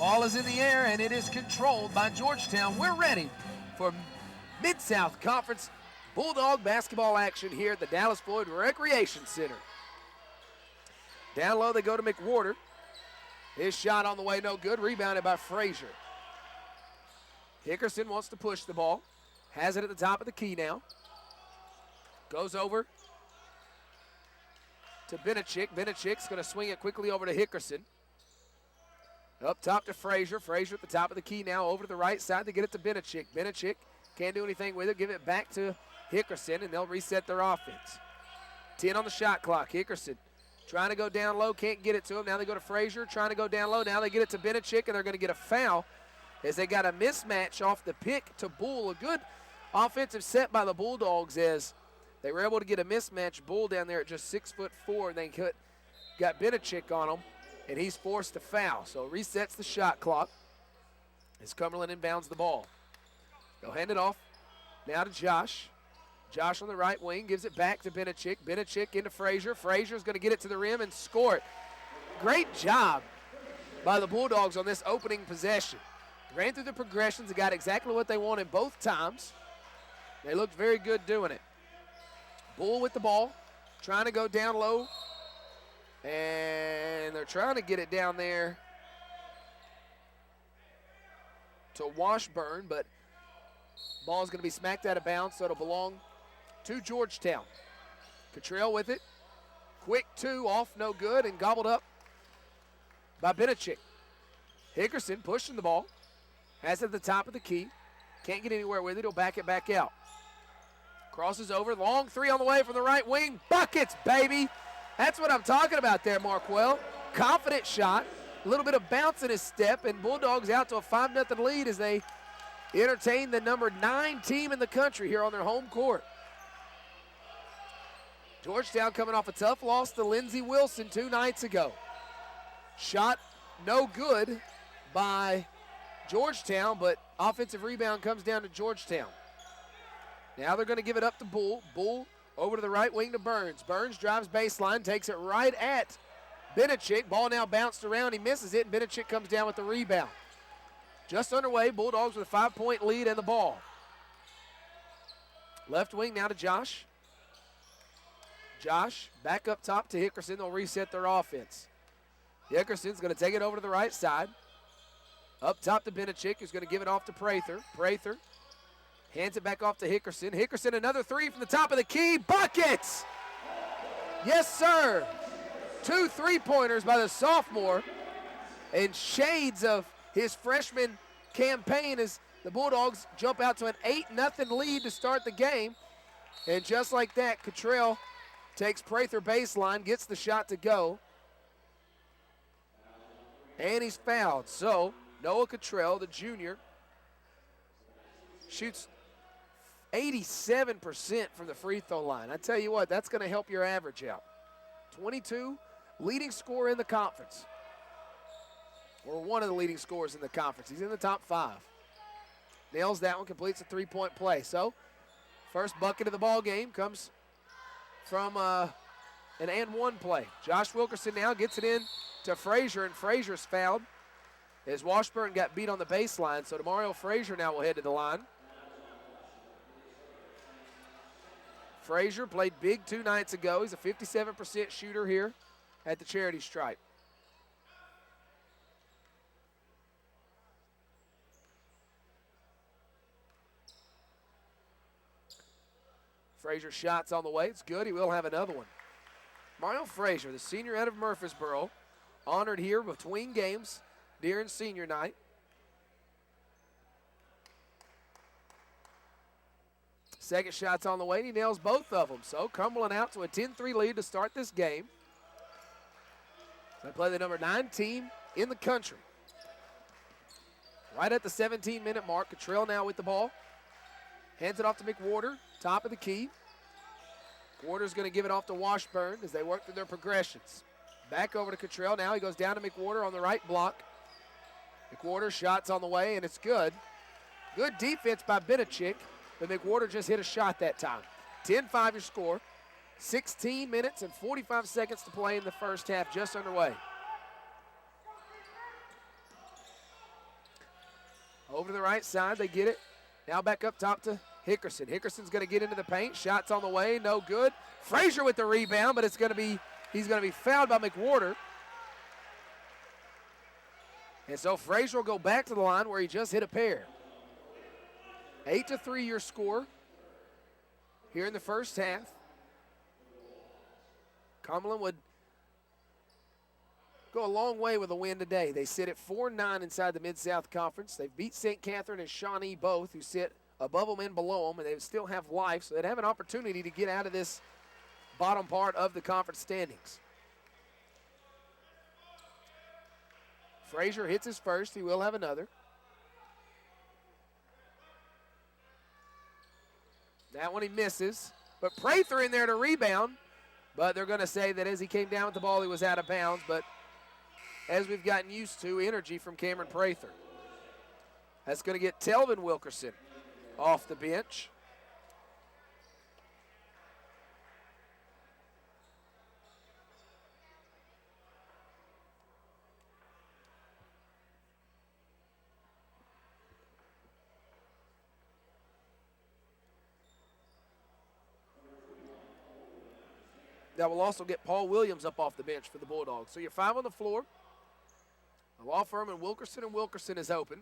Ball is in the air, and it is controlled by Georgetown. We're ready for Mid-South Conference Bulldog basketball action here at the Dallas Floyd Recreation Center. Down low, they go to McWhorter. His shot on the way, no good. Rebounded by Frazier. Hickerson wants to push the ball. Has it at the top of the key now. Goes over to Benachik. Benachik's going to swing it quickly over to Hickerson. Up top to Frazier. Frazier at the top of the key now, over to the right side to get it to Benachik. Benachik can't do anything with it. Give it back to Hickerson, and they'll reset their offense. 10 on the shot clock. Hickerson trying to go down low, can't get it to him. Now they go to Frazier, trying to go down low. Now they get it to Benachik, and they're going to get a foul as they got a mismatch off the pick to Bull. A good offensive set by the Bulldogs as they were able to get a mismatch. Bull down there at just 6'4", and they got Benachik on him, and he's forced to foul. So it resets the shot clock as Cumberland inbounds the ball. They'll hand it off now to Josh. Josh on the right wing gives it back to Benachik. Benachik into Frazier. Frazier's going to get it to the rim and score it. Great job by the Bulldogs on this opening possession. Ran through the progressions and got exactly what they wanted both times. They looked very good doing it. Bull with the ball, trying to go down low. And they're trying to get it down there to Washburn, but ball's going to be smacked out of bounds, so it'll belong to Georgetown. Cottrell with it. Quick two, off, no good, and gobbled up by Benachik. Hickerson pushing the ball. Has it at the top of the key. Can't get anywhere with it. He'll back it back out. Crosses over. Long three on the way from the right wing. Buckets, baby. That's what I'm talking about there, Markwell. Confident shot. A little bit of bounce in his step, and Bulldogs out to a 5-0 lead as they entertain the number 9 team in the country here on their home court. Georgetown coming off a tough loss to Lindsey Wilson 2 nights ago. Shot no good by Georgetown, but offensive rebound comes down to Georgetown. Now they're going to give it up to Bull. Bull over to the right wing to Burns. Burns drives baseline, takes it right at Benachik. Ball now bounced around. He misses it, and Benachik comes down with the rebound. Just underway, Bulldogs with a 5-point lead and the ball. Left wing now to Josh. Josh back up top to Hickerson. They'll reset their offense. Hickerson's going to take it over to the right side. Up top to Benachik, who's going to give it off to Prather. Prather hands it back off to Hickerson. Hickerson, another three from the top of the key. Buckets! Yes, sir. 2 3-pointers by the sophomore. And shades of his freshman campaign as the Bulldogs jump out to an 8-0 lead to start the game. And just like that, Cottrell takes Prather baseline, gets the shot to go. And he's fouled. So Noah Cottrell, the junior, shoots 87% from the free throw line. I tell you what, that's going to help your average out. 22, leading scorer in the conference. Or one of the leading scorers in the conference. He's in the top 5. Nails that one, completes a 3-point play. So, first bucket of the ball game comes from an and one play. Josh Wilkerson now gets it in to Frazier, and Frazier's fouled as Washburn got beat on the baseline. So, Demario Frazier now will head to the line. Frazier played big 2 nights ago. He's a 57% shooter here at the charity stripe. Frazier's shot's on the way. It's good. He will have another one. Mario Frazier, the senior out of Murfreesboro, honored here between games during senior night. Second shot's on the way, and he nails both of them. So Cumberland out to a 10-3 lead to start this game. They play the number 9 team in the country. Right at the 17-minute mark, Cottrell now with the ball. Hands it off to McWhorter, top of the key. McWhorter's going to give it off to Washburn as they work through their progressions. Back over to Cottrell. Now he goes down to McWhorter on the right block. McWhorter shot's on the way, and it's good. Good defense by Benachik, but McWhorter just hit a shot that time. 10-5 your score. 16 minutes and 45 seconds to play in the first half, just underway. Over to the right side, they get it. Now back up top to Hickerson. Hickerson's going to get into the paint. Shots on the way, no good. Frazier with the rebound, but he's going to be fouled by McWhorter. And so Frazier will go back to the line where he just hit a pair. 8-3 your score here in the first half. Cumberland would go a long way with a win today. They sit at 4-9 inside the Mid-South Conference. They've beat St. Catherine and Shawnee both, who sit above them and below them, and they still have life, so they'd have an opportunity to get out of this bottom part of the conference standings. Frazier hits his first. He will have another. That one he misses, but Prather in there to rebound, but they're going to say that as he came down with the ball, he was out of bounds, but as we've gotten used to, energy from Cameron Prather. That's going to get Telvin Wilkerson off the bench. That will also get Paul Williams up off the bench for the Bulldogs. So you're 5 on the floor. The law firm and Wilkerson is open,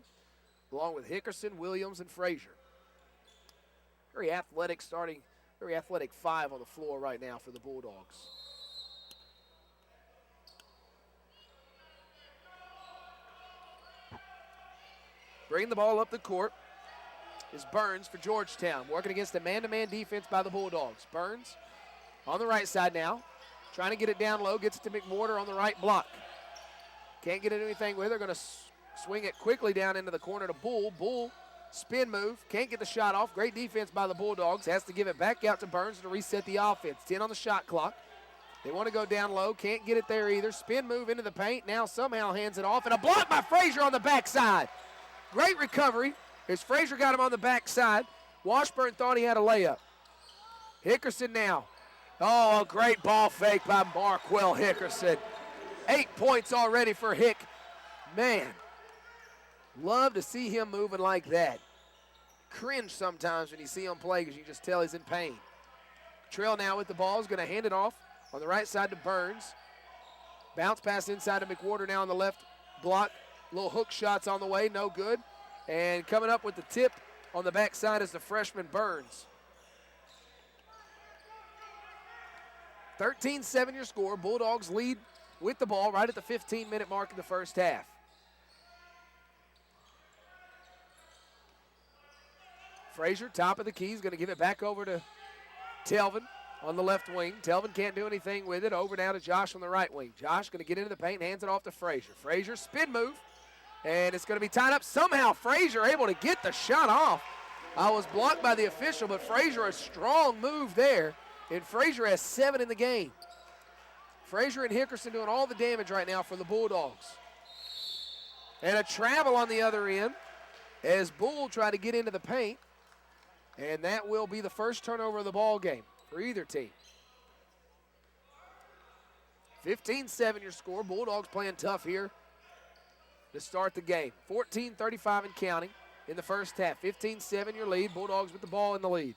along with Hickerson, Williams, and Frazier. Very athletic 5 on the floor right now for the Bulldogs. Bringing the ball up the court is Burns for Georgetown, working against a man-to-man defense by the Bulldogs. Burns on the right side now, trying to get it down low, gets it to McWhorter on the right block. Can't get anything with it. They're going to swing it quickly down into the corner to Bull. Bull, spin move, can't get the shot off. Great defense by the Bulldogs. Has to give it back out to Burns to reset the offense. 10 on the shot clock. They want to go down low, can't get it there either. Spin move into the paint, now somehow hands it off, and a block by Frazier on the backside. Great recovery as Frazier got him on the backside. Washburn thought he had a layup. Hickerson now. Oh, a great ball fake by Marquell Hickerson. 8 points already for Hick. Man, love to see him moving like that. Cringe sometimes when you see him play because you just tell he's in pain. Trail now with the ball is going to hand it off on the right side to Burns. Bounce pass inside to McWhorter now on the left block. Little hook shots on the way, no good. And coming up with the tip on the backside is the freshman Burns. 13-7 your score. Bulldogs lead with the ball right at the 15-minute mark in the first half. Frazier, top of the key, is going to give it back over to Telvin on the left wing. Telvin can't do anything with it. Over now to Josh on the right wing. Josh going to get into the paint, hands it off to Frazier. Frazier, spin move, and it's going to be tied up. Somehow Frazier able to get the shot off. I was blocked by the official, but Frazier, a strong move there, and Frazier has 7 in the game. Frazier and Hickerson doing all the damage right now for the Bulldogs. And a travel on the other end as Bull tried to get into the paint. And that will be the first turnover of the ball game for either team. 15-7 your score. Bulldogs playing tough here to start the game. 14-35 and counting in the first half. 15-7 your lead. Bulldogs with the ball in the lead.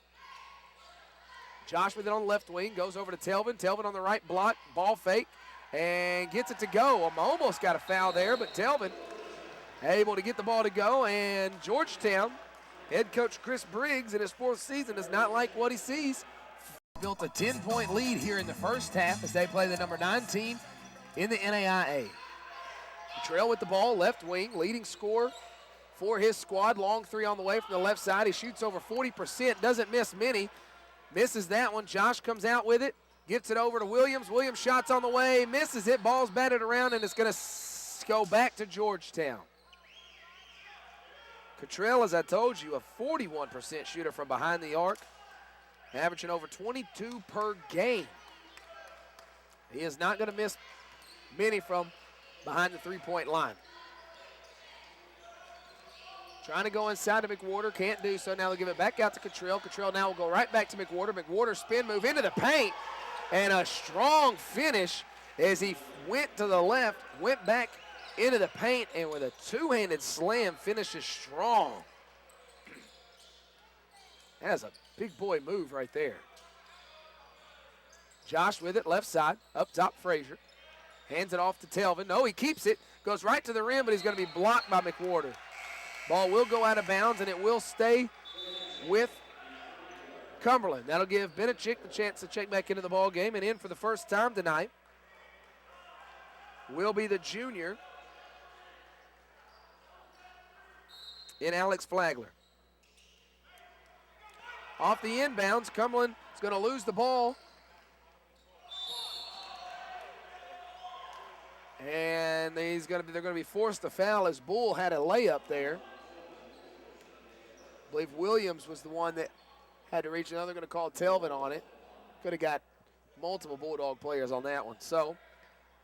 Josh with it on the left wing, goes over to Telvin. Telvin on the right block, ball fake, and gets it to go. Almost got a foul there, but Telvin able to get the ball to go, and Georgetown, head coach Chris Briggs in his 4th season does not like what he sees. Built a 10-point lead here in the first half as they play the number 9 team in the NAIA. Trail with the ball, left wing, leading scorer for his squad. Long 3 on the way from the left side. He shoots over 40%, doesn't miss many. Misses that one. Josh comes out with it, gets it over to Williams. Williams shots on the way, misses it. Ball's batted around, and it's going to go back to Georgetown. Cottrell, as I told you, a 41% shooter from behind the arc, averaging over 22 per game. He is not going to miss many from behind the three-point line. Trying to go inside to McWhorter, can't do so. Now they'll give it back out to Cottrell. Cottrell now will go right back to McWhorter. McWhorter spin move into the paint, and a strong finish as he went to the left, went back into the paint, and with a two-handed slam, finishes strong. That's a big boy move right there. Josh with it, left side, up top Frazier. Hands it off to Telvin. No, he keeps it. Goes right to the rim, but he's going to be blocked by McWhorter. Ball will go out of bounds, and it will stay with Cumberland. That'll give Benachik the chance to check back into the ball game, and in for the first time tonight will be the junior in Alex Flagler. Off the inbounds, Cumberland is going to lose the ball. And they're going to be forced to foul as Bull had a layup there. I believe Williams was the one that had to reach. Now they're going to call Telvin on it. Could have got multiple Bulldog players on that one. So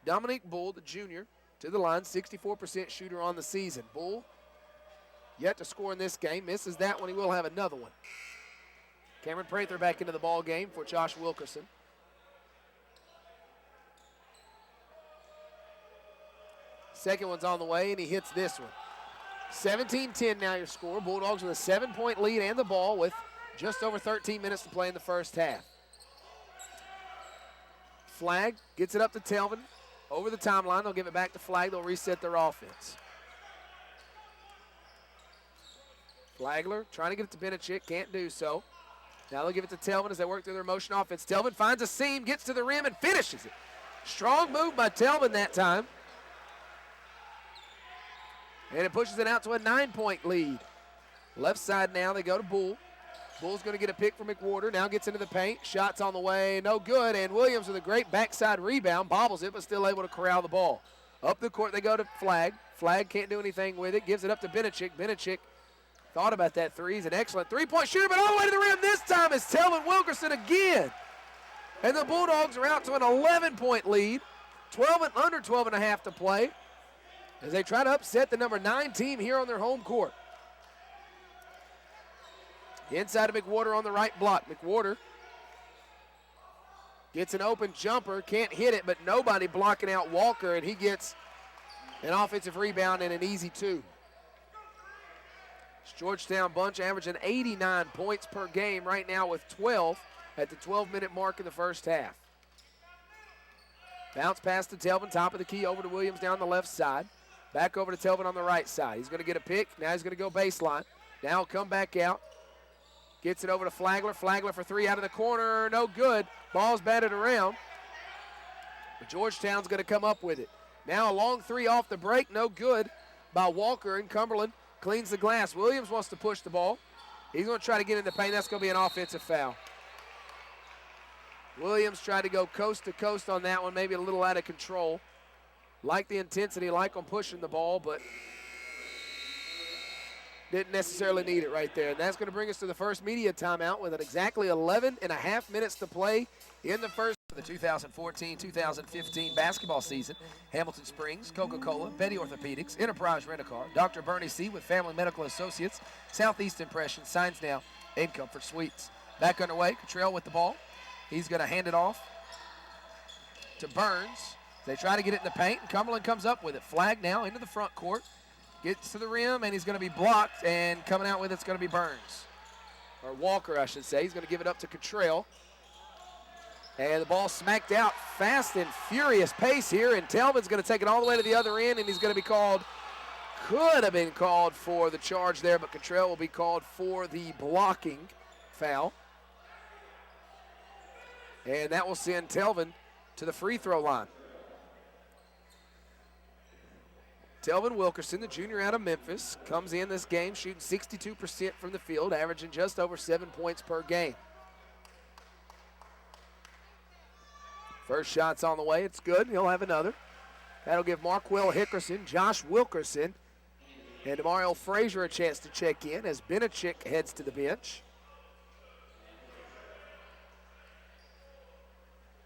Dominique Bull, the junior, to the line, 64% shooter on the season. Bull yet to score in this game. Misses that one. He will have another one. Cameron Prather back into the ball game for Josh Wilkerson. Second one's on the way, and he hits this one. 17-10 now your score. Bulldogs with a 7-point lead and the ball with just over 13 minutes to play in the first half. Flag gets it up to Telvin. Over the timeline, they'll give it back to Flag. They'll reset their offense. Flagler trying to get it to Benachik, can't do so. Now they'll give it to Telvin as they work through their motion offense. Telvin finds a seam, gets to the rim, and finishes it. Strong move by Telvin that time. And it pushes it out to a 9-point lead. Left side now, they go to Bull. Bull's going to get a pick from McWhorter. Now gets into the paint. Shots on the way, no good. And Williams with a great backside rebound. Bobbles it, but still able to corral the ball. Up the court they go to Flag. Flag can't do anything with it. Gives it up to Benachik. Benachik thought about that three. He's an excellent three-point shooter, but all the way to the rim this time is Telvin Wilkerson again. And the Bulldogs are out to an 11-point lead. Under 12 and a half to play, as they try to upset the number 9 team here on their home court. Inside of McWhorter on the right block. McWhorter gets an open jumper, can't hit it, but nobody blocking out Walker, and he gets an offensive rebound and an easy two. This Georgetown bunch averaging 89 points per game right now with 12 at the 12-minute mark in the first half. Bounce pass to Telvin, top of the key, over to Williams down the left side. Back over to Telvin on the right side. He's going to get a pick. Now he's going to go baseline. Now he'll come back out. Gets it over to Flagler. Flagler for three out of the corner. No good. Ball's batted around. But Georgetown's going to come up with it. Now a long three off the break. No good by Walker, and Cumberland cleans the glass. Williams wants to push the ball. He's going to try to get in the paint. That's going to be an offensive foul. Williams tried to go coast to coast on that one, maybe a little out of control. Like the intensity, like on pushing the ball, but didn't necessarily need it right there. And that's going to bring us to the first media timeout with exactly 11 and a half minutes to play in the first. For the 2014-2015 basketball season, Hamilton Springs, Coca-Cola, Betty Orthopedics, Enterprise Rent-A-Car, Dr. Bernie C. with Family Medical Associates, Southeast Impression, Signs Now, and Comfort Suites. Back underway, Cottrell with the ball. He's going to hand it off to Burns. They try to get it in the paint, and Cumberland comes up with it. Flag now into the front court. Gets to the rim, and he's going to be blocked, and coming out with it's going to be Burns. Or Walker, I should say. He's going to give it up to Cottrell. And the ball smacked out fast and furious pace here, and Telvin's going to take it all the way to the other end, and he's going to be called, could have been called for the charge there, but Cottrell will be called for the blocking foul. And that will send Telvin to the free throw line. Telvin Wilkerson, the junior out of Memphis, comes in this game shooting 62% from the field, averaging just over 7 points per game. First shot's on the way. It's good. He'll have another. That'll give Marquell Hickerson, Josh Wilkerson, and Demario Frazier a chance to check in as Benachik heads to the bench.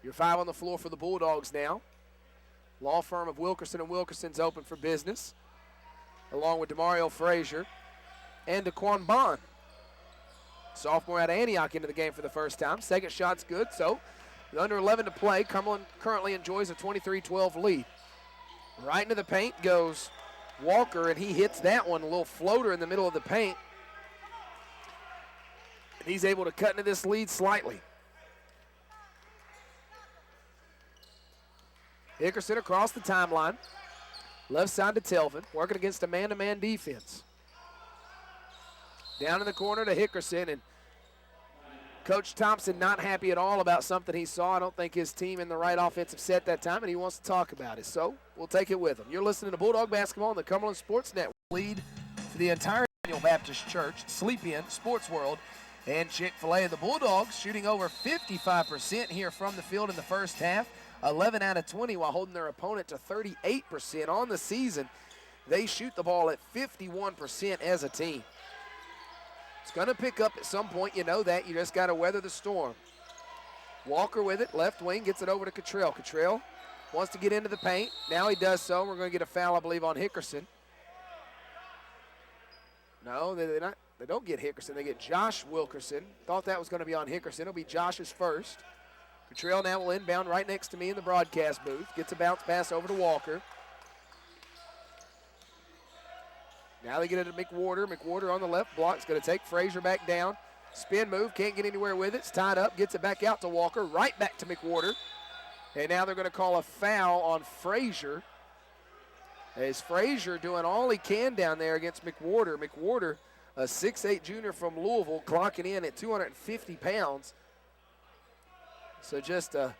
Your five on the floor for the Bulldogs now. Law firm of Wilkerson & Wilkerson's open for business, along with Demario Frazier and Daquan Bond. Sophomore out of Antioch into the game for the first time. Second shot's good, so with under 11 to play, Cumberland currently enjoys a 23-12 lead. Right into the paint goes Walker, and he hits that one, a little floater in the middle of the paint. And he's able to cut into this lead slightly. Hickerson across the timeline. Left side to Telvin, working against a man-to-man defense. Down in the corner to Hickerson, and Coach Thompson not happy at all about something he saw. I don't think his team in the right offensive set that time, and he wants to talk about it. So we'll take it with him. You're listening to Bulldog Basketball on the Cumberland Sports Network. Lead for the entire Daniel Baptist Church, Sleep In, Sports World, and Chick-fil-A. The Bulldogs shooting over 55% here from the field in the first half. 11 out of 20 while holding their opponent to 38% on the season. They shoot the ball at 51% as a team. It's going to pick up at some point. You know that. You just got to weather the storm. Walker with it. Left wing gets it over to Cottrell. Cottrell wants to get into the paint. Now he does so. We're going to get a foul, I believe, on Hickerson. No, they don't get Hickerson. They get Josh Wilkerson. Thought that was going to be on Hickerson. It'll be Josh's first. Cottrell now will inbound right next to me in the broadcast booth. Gets a bounce pass over to Walker. Now they get it to McWhorter. McWhorter on the left block. It's going to take Frazier back down. Spin move. Can't get anywhere with it. It's tied up. Gets it back out to Walker. Right back to McWhorter. And now they're going to call a foul on Frazier. As Frazier doing all he can down there against McWhorter. McWhorter, a 6'8 junior from Louisville, clocking in at 250 pounds. So just a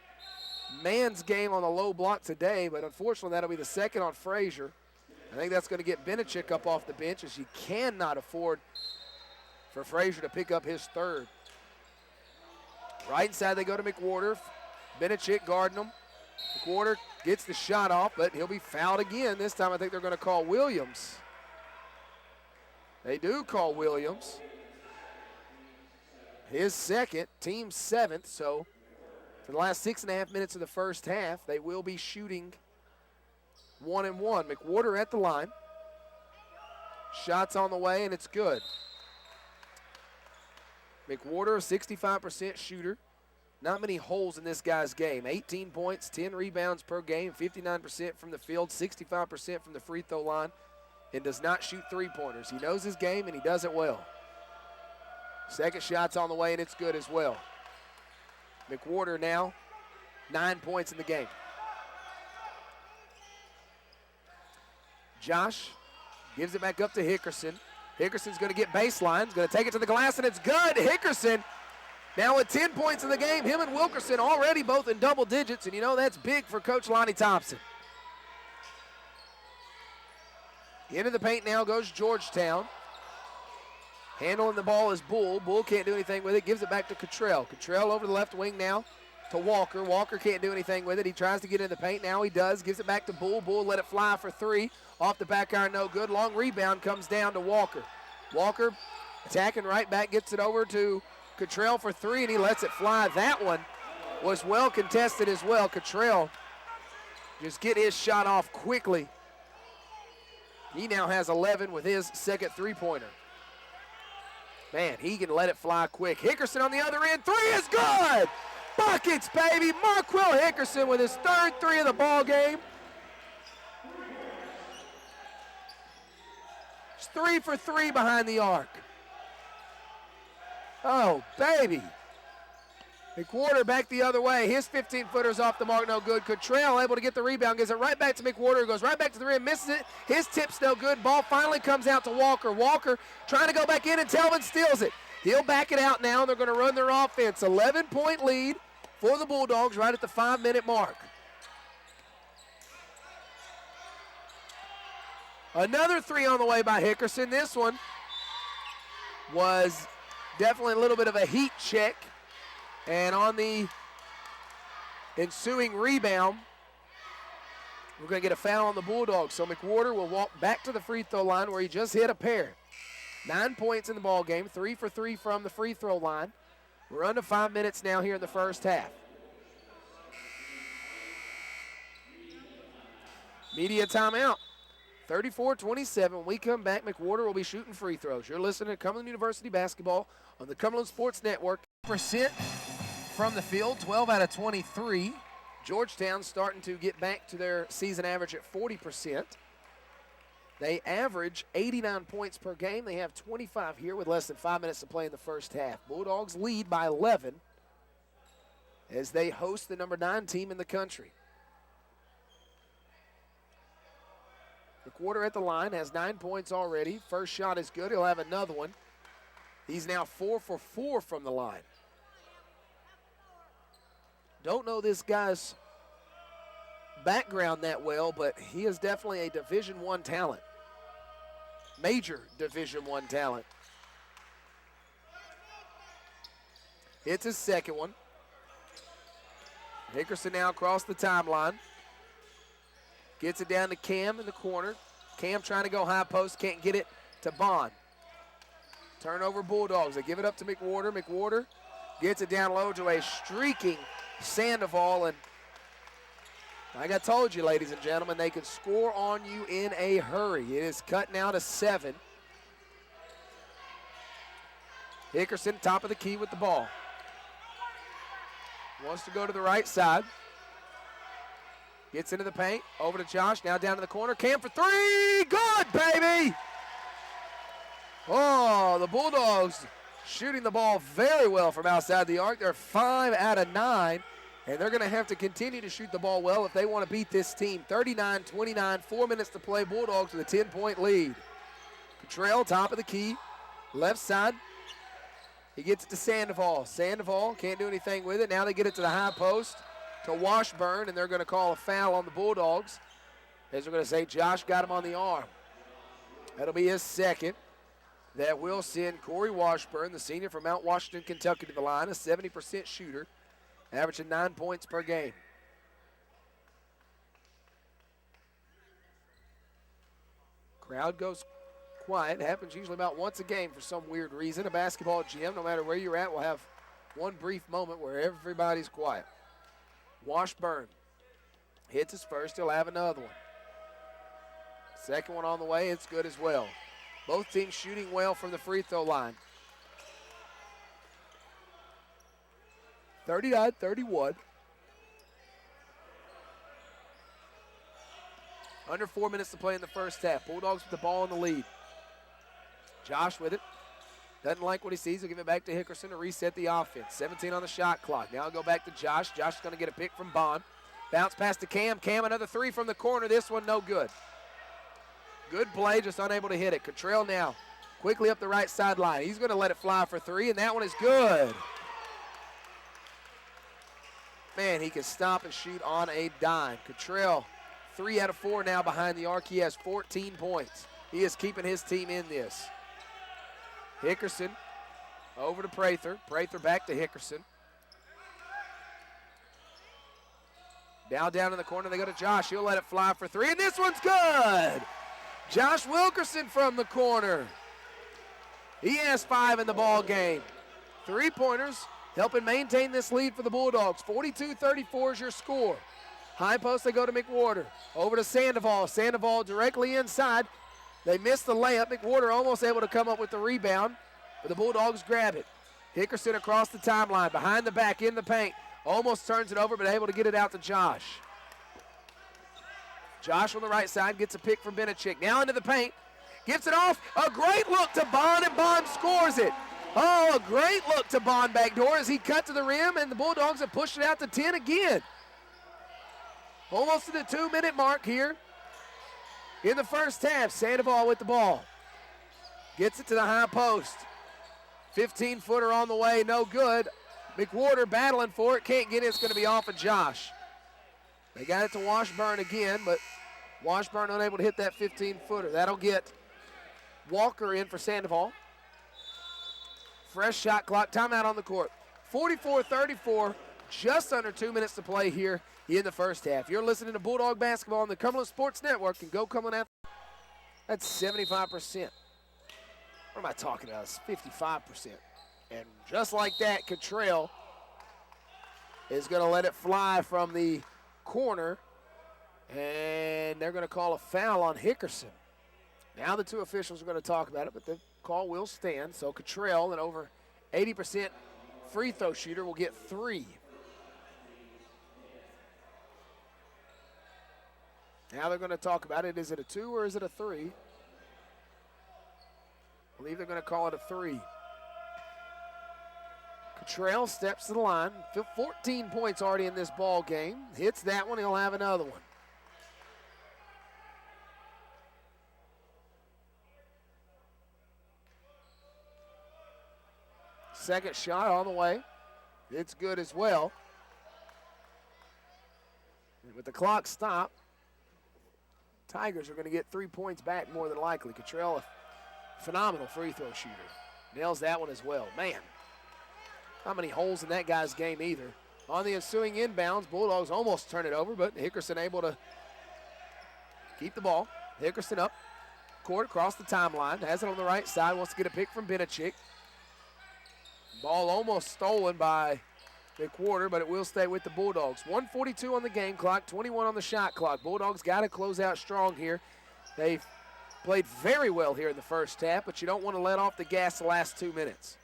man's game on the low block today, but unfortunately that'll be the second on Frazier. I think that's going to get Benachik up off the bench, as you cannot afford for Frazier to pick up his third. Right inside they go to McWhorter. Benachik guarding him. McWhorter gets the shot off, but he'll be fouled again. This time I think they're going to call Williams. They do call Williams. His second, team seventh, so for the last 6.5 minutes of the first half, they will be shooting 1-1. McWhorter at the line. Shots on the way, and it's good. McWhorter, a 65% shooter. Not many holes in this guy's game. 18 points, 10 rebounds per game, 59% from the field, 65% from the free throw line, and does not shoot three-pointers. He knows his game, and he does it well. Second shot's on the way, and it's good as well. McWhorter now 9 points in the game. Josh gives it back up to Hickerson. Hickerson's going to get baseline. He's going to take it to the glass, and it's good. Hickerson now with 10 points in the game. Him and Wilkerson already both in double digits, and you know that's big for Coach Lonnie Thompson. Into the paint now goes Georgetown. Handling the ball is Bull. Bull can't do anything with it. Gives it back to Cottrell. Cottrell over the left wing now to Walker. Walker can't do anything with it. He tries to get in the paint. Now he does. Gives it back to Bull. Bull let it fly for three. Off the back iron, no good. Long rebound comes down to Walker. Walker attacking right back. Gets it over to Cottrell for three, and he lets it fly. That one was well contested as well. Cottrell just get his shot off quickly. He now has 11 with his second three-pointer. Man, he can let it fly quick. Hickerson on the other end. Three is good. Buckets, baby. Marquell Hickerson with his third three of the ball game. It's 3 for 3 behind the arc. Oh, baby. McWhorter back the other way. His 15-footer's off the mark, no good. Cottrell able to get the rebound, gives it right back to McWhorter, goes right back to the rim, misses it. His tip's no good. Ball finally comes out to Walker. Walker trying to go back in, and Telvin steals it. He'll back it out now, and they're going to run their offense. 11-point lead for the Bulldogs right at the 5-minute mark. Another three on the way by Hickerson. This one was definitely a little bit of a heat check. And on the ensuing rebound, we're going to get a foul on the Bulldogs. So McWhorter will walk back to the free throw line where he just hit a pair. 9 points in the ball game, 3 for 3 from the free throw line. We're under 5 minutes now here in the first half. Media timeout. 34-27. When we come back, McWhorter will be shooting free throws. You're listening to Cumberland University Basketball on the Cumberland Sports Network. Percent from the field, 12 out of 23. Georgetown starting to get back to their season average at 40%. They average 89 points per game. They have 25 here with less than 5 minutes to play in the first half. Bulldogs lead by 11 as they host the number 9 team in the country. McWhorter at the line has 9 points already. First shot is good. He'll have another one. He's now 4 for 4 from the line. Don't know this guy's background that well, but he is definitely a Division I talent. Major Division I talent. Hits his second one. Hickerson now across the timeline. Gets it down to Cam in the corner. Cam trying to go high post, can't get it to Bond. Turnover Bulldogs. They give it up to McWhorter. McWhorter gets it down low to a streaking Sandoval, and like I told you, ladies and gentlemen, they could score on you in a hurry. It is cut now to 7. Hickerson, top of the key with the ball. Wants to go to the right side. Gets into the paint, over to Josh, now down to the corner. Cam for 3, good, baby! Oh, the Bulldogs shooting the ball very well from outside the arc. They're 5 out of 9. And they're going to have to continue to shoot the ball well if they want to beat this team. 39-29, 4 minutes to play. Bulldogs with a 10-point lead. Cottrell, top of the key, left side. He gets it to Sandoval. Sandoval can't do anything with it. Now they get it to the high post to Washburn, and they're going to call a foul on the Bulldogs. As they're going to say Josh got him on the arm. That'll be his second. That will send Corey Washburn, the senior from Mount Washington, Kentucky, to the line, a 70% shooter. Averaging 9 points per game. Crowd goes quiet. It happens usually about once a game for some weird reason. A basketball gym, no matter where you're at, will have one brief moment where everybody's quiet. Washburn hits his first. He'll have another one. Second one on the way. It's good as well. Both teams shooting well from the free throw line. 39-31. Under 4 minutes to play in the first half. Bulldogs with the ball in the lead. Josh with it. Doesn't like what he sees. He'll give it back to Hickerson to reset the offense. 17 on the shot clock. Now go back to Josh. Josh is going to get a pick from Bond. Bounce pass to Cam. Cam, another 3 from the corner. This one no good. Good play, just unable to hit it. Cottrell now quickly up the right sideline. He's going to let it fly for 3, and that one is good. Man, he can stop and shoot on a dime. Cottrell, 3 out of 4 now behind the arc. He has 14 points. He is keeping his team in this. Hickerson over to Prather. Prather back to Hickerson. Now down in the corner, they go to Josh. He'll let it fly for 3, and this one's good. Josh Wilkerson from the corner. He has 5 in the ball game. 3-pointers. Helping maintain this lead for the Bulldogs. 42-34 is your score. High post, they go to McWhorter. Over to Sandoval. Sandoval directly inside. They missed the layup. McWhorter almost able to come up with the rebound, but the Bulldogs grab it. Hickerson across the timeline, behind the back, in the paint. Almost turns it over, but able to get it out to Josh. Josh on the right side gets a pick from Benachik. Now into the paint. Gets it off. A great look to Bond, and Bond scores it. Oh, a great look to Bond backdoor as he cut to the rim, and the Bulldogs have pushed it out to 10 again. Almost to the 2-minute mark here in the first half. Sandoval with the ball. Gets it to the high post. 15-footer on the way, no good. McWhorter battling for it, can't get it. It's going to be off of Josh. They got it to Washburn again, but Washburn unable to hit that 15-footer. That'll get Walker in for Sandoval. Fresh shot clock, timeout on the court. 44-34, just under 2 minutes to play here in the first half. You're listening to Bulldog Basketball on the Cumberland Sports Network, and go Cumberland Athletics. That's 75%. What am I talking about? It's 55%. And just like that, Cottrell is going to let it fly from the corner, and they're going to call a foul on Hickerson. Now the two officials are going to talk about it, but the call will stand. So Cottrell, an over 80% free throw shooter, will get 3. Now they're going to talk about it. Is it a 2 or is it a 3? I believe they're going to call it a 3. Cottrell steps to the line. 14 points already in this ball game. Hits that one, he'll have another one. Second shot on the way. It's good as well. And with the clock stopped, Tigers are going to get 3 points back more than likely. Cottrell, a phenomenal free throw shooter. Nails that one as well. Man, not many holes in that guy's game either. On the ensuing inbounds, Bulldogs almost turn it over, but Hickerson able to keep the ball. Hickerson up court across the timeline. Has it on the right side. Wants to get a pick from Benachik. Ball almost stolen by McWhorter, but it will stay with the Bulldogs. 1:42 on the game clock, 21 on the shot clock. Bulldogs got to close out strong here. They've played very well here in the first half, but you don't want to let off the gas the last 2 minutes.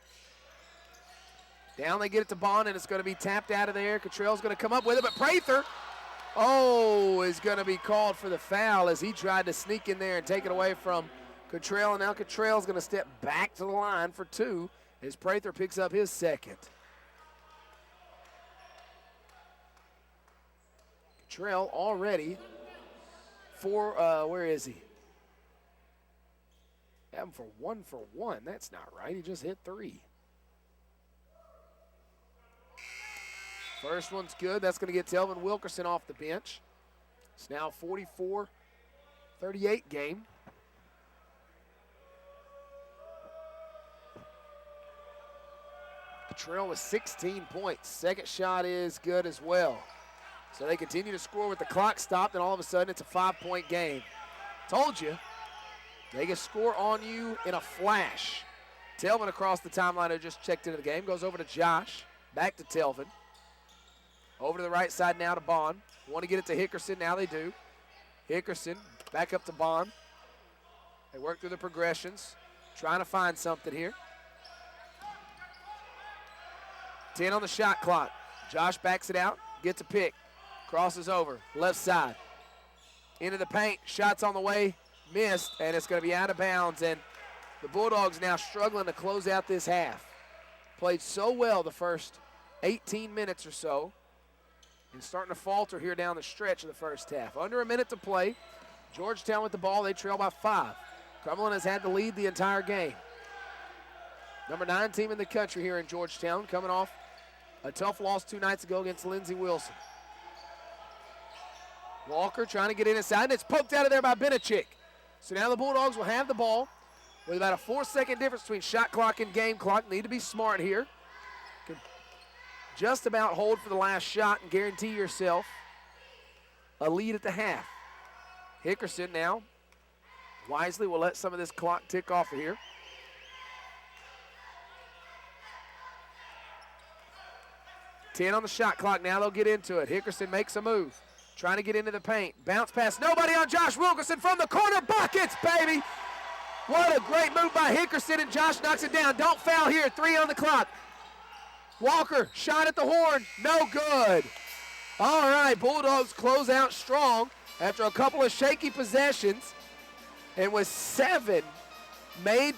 Down they get it to Bond, and it's going to be tapped out of there. Cottrell's going to come up with it, but Prather, is going to be called for the foul as he tried to sneak in there and take it away from Cottrell, and now Cottrell's going to step back to the line for 2 as Prather picks up his second. Cottrell already where is he? Have him for 1 for 1. That's not right. He just hit 3. First one's good. That's going to get Telvin Wilkerson off the bench. It's now 44-38 game. Cottrell with 16 points. Second shot is good as well. So they continue to score with the clock stopped, and all of a sudden it's a 5-point game. Told you, they can score on you in a flash. Telvin across the timeline who just checked into the game. Goes over to Josh. Back to Telvin. Over to the right side now to Bond. Want to get it to Hickerson. Now they do. Hickerson back up to Bond. They work through the progressions. Trying to find something here. 10 on the shot clock. Josh backs it out. Gets a pick. Crosses over. Left side. Into the paint. Shots on the way. Missed. And it's going to be out of bounds. And the Bulldogs now struggling to close out this half. Played so well the first 18 minutes or so. And starting to falter here down the stretch of the first half. Under a minute to play. Georgetown with the ball. They trail by 5. Cumberland has had the lead the entire game. Number 9 team in the country here in Georgetown, coming off a tough loss 2 nights ago against Lindsey Wilson. Walker trying to get in inside, and it's poked out of there by Benachik. So now the Bulldogs will have the ball with about a 4-second difference between shot clock and game clock. Need to be smart here. Can just about hold for the last shot and guarantee yourself a lead at the half. Hickerson now wisely will let some of this clock tick off of here. $10 on the shot clock. Now they'll get into it. Hickerson makes a move. Trying to get into the paint. Bounce pass. Nobody on Josh Wilkerson from the corner. Buckets, baby. What a great move by Hickerson, and Josh knocks it down. Don't foul here. 3 on the clock. Walker, shot at the horn. No good. All right, Bulldogs close out strong after a couple of shaky possessions. And with 7 made